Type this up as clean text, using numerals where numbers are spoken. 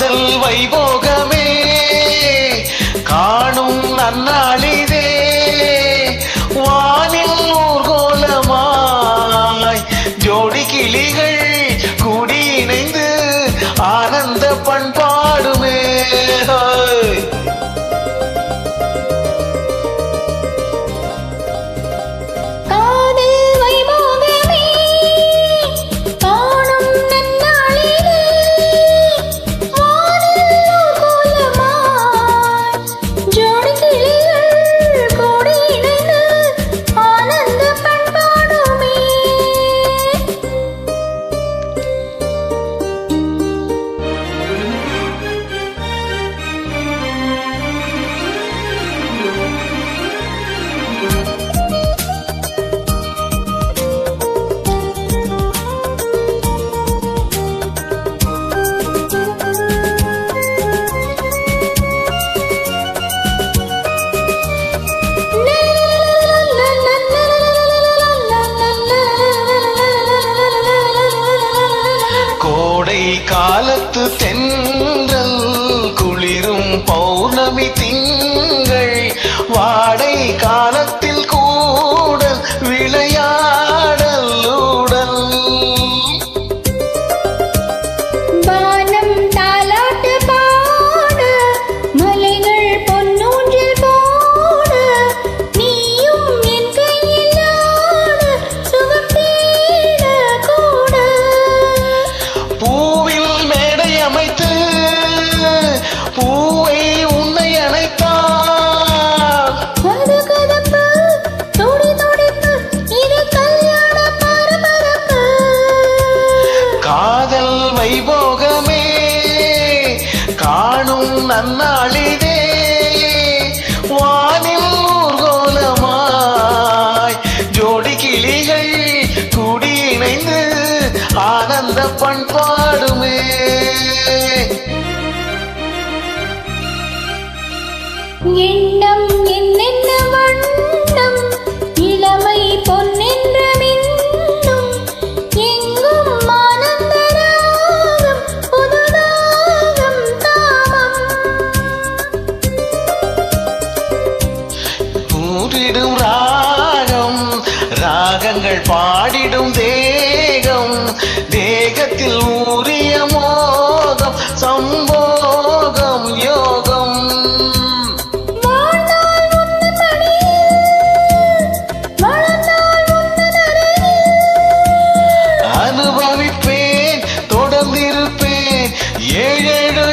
காதல் வைபோகமே காணும் நன்னாளிதே வானில் ஊர்கோலமாய் ஜோடி கிளிகள் கூடி இணைந்து ஆனந்த பண்பாடுமே. காலத்து தென்றல் குளிரும் பௌர்ணமி திங்கள் வாடை காலத்தில் கூட விளையாடல் உடல் வானம் தாலாட்டு பாட மலைகள் பொன்னூஞ்சில் போட நீயும் என் கையில் ஆட சுகம் தேட கூட அமைத்து பூவை உன்னை அணைத்தார் கதகதப்பு துடி துடிப்பு இது கல்யாண பரபரப்பு காதல் வைபோகமே காணும் நன்னாளிதே வானில் ஊர்கோலமாய் ஜோடி கிளிகள் கூடி இணைந்து ஆனந்த பண்பாடுமே. எண்ணம் என்னென்ன வண்ணம் இளமை பொன்னென்ற மின்னும் எங்கும் ஆனந்த ராகம் புதுதாகம் தாமம் கூறிடும் ராகம் ராகங்கள் பாடிடும் தேகம் தேகத்தில் ஊறிய மோகம் சம்போகம் யோகம் அனுபவிப்பேன் தொடர்ந்திருப்பேன் 7